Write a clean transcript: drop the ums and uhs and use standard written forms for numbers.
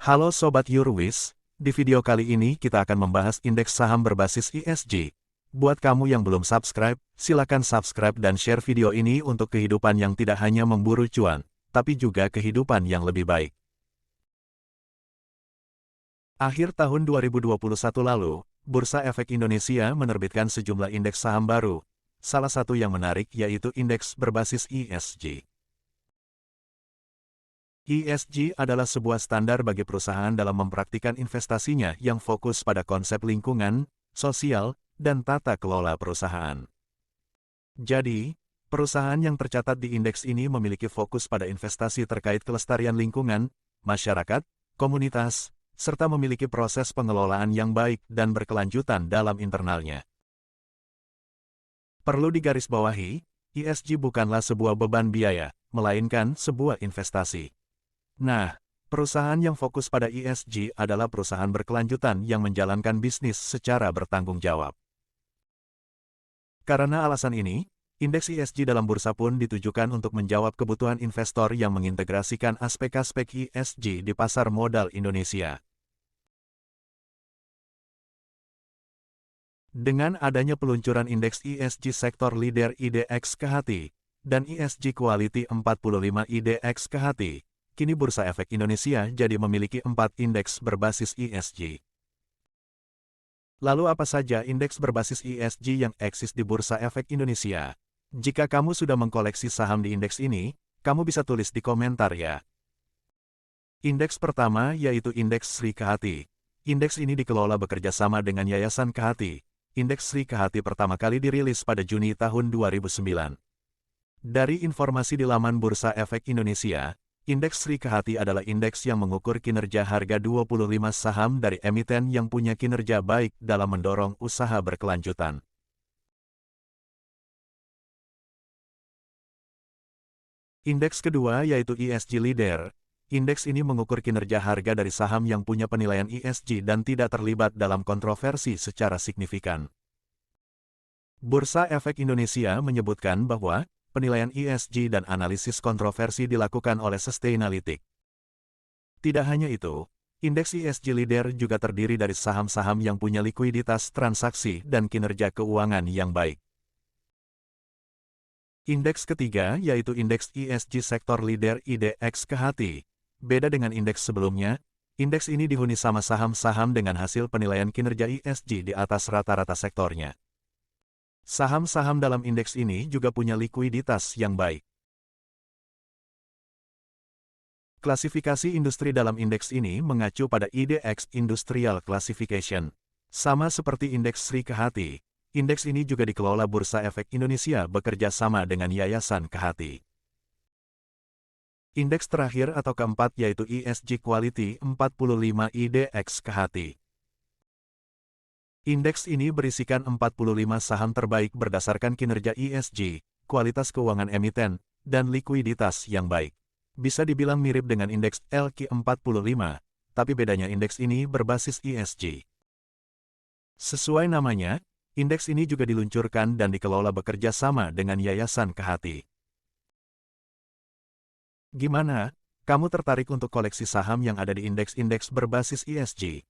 Halo Sobat Yurwis, di video kali ini kita akan membahas indeks saham berbasis ESG. Buat kamu yang belum subscribe, silakan subscribe dan share video ini untuk kehidupan yang tidak hanya memburu cuan, tapi juga kehidupan yang lebih baik. Akhir tahun 2021 lalu, Bursa Efek Indonesia menerbitkan sejumlah indeks saham baru. Salah satu yang menarik yaitu indeks berbasis ESG. ESG adalah sebuah standar bagi perusahaan dalam mempraktikkan investasinya yang fokus pada konsep lingkungan, sosial, dan tata kelola perusahaan. Jadi, perusahaan yang tercatat di indeks ini memiliki fokus pada investasi terkait kelestarian lingkungan, masyarakat, komunitas, serta memiliki proses pengelolaan yang baik dan berkelanjutan dalam internalnya. Perlu digarisbawahi, ESG bukanlah sebuah beban biaya, melainkan sebuah investasi. Nah, perusahaan yang fokus pada ESG adalah perusahaan berkelanjutan yang menjalankan bisnis secara bertanggung jawab. Karena alasan ini, indeks ESG dalam bursa pun ditujukan untuk menjawab kebutuhan investor yang mengintegrasikan aspek-aspek ESG di pasar modal Indonesia. Dengan adanya peluncuran indeks ESG Sektor Leader IDX KHT dan ESG Quality 45 IDX KHT, kini Bursa Efek Indonesia jadi memiliki 4 indeks berbasis ESG. Lalu apa saja indeks berbasis ESG yang eksis di Bursa Efek Indonesia? Jika kamu sudah mengkoleksi saham di indeks ini, kamu bisa tulis di komentar ya. Indeks pertama yaitu Indeks Sri KHT. Indeks ini dikelola bekerja sama dengan Yayasan KHT. Indeks Sri KHT pertama kali dirilis pada Juni tahun 2009. Dari informasi di laman Bursa Efek Indonesia, Indeks Sri KHT adalah indeks yang mengukur kinerja harga 25 saham dari emiten yang punya kinerja baik dalam mendorong usaha berkelanjutan. Indeks kedua yaitu ESG Leader. Indeks ini mengukur kinerja harga dari saham yang punya penilaian ESG dan tidak terlibat dalam kontroversi secara signifikan. Bursa Efek Indonesia menyebutkan bahwa penilaian ESG dan analisis kontroversi dilakukan oleh Sustainalytics. Tidak hanya itu, indeks ESG Leader juga terdiri dari saham-saham yang punya likuiditas transaksi dan kinerja keuangan yang baik. Indeks ketiga yaitu Indeks ESG Sektor Leader IDX KHT. Beda dengan indeks sebelumnya, indeks ini dihuni sama saham-saham dengan hasil penilaian kinerja ESG di atas rata-rata sektornya. Saham-saham dalam indeks ini juga punya likuiditas yang baik. Klasifikasi industri dalam indeks ini mengacu pada IDX Industrial Classification. Sama seperti indeks Sri KHT, indeks ini juga dikelola Bursa Efek Indonesia bekerja sama dengan Yayasan KHT. Indeks terakhir atau keempat yaitu ESG Quality 45 IDX KHT. Indeks ini berisikan 45 saham terbaik berdasarkan kinerja ESG, kualitas keuangan emiten, dan likuiditas yang baik. Bisa dibilang mirip dengan indeks LQ45, tapi bedanya indeks ini berbasis ESG. Sesuai namanya, indeks ini juga diluncurkan dan dikelola bekerja sama dengan Yayasan KHT. Gimana? Kamu tertarik untuk koleksi saham yang ada di indeks-indeks berbasis ESG?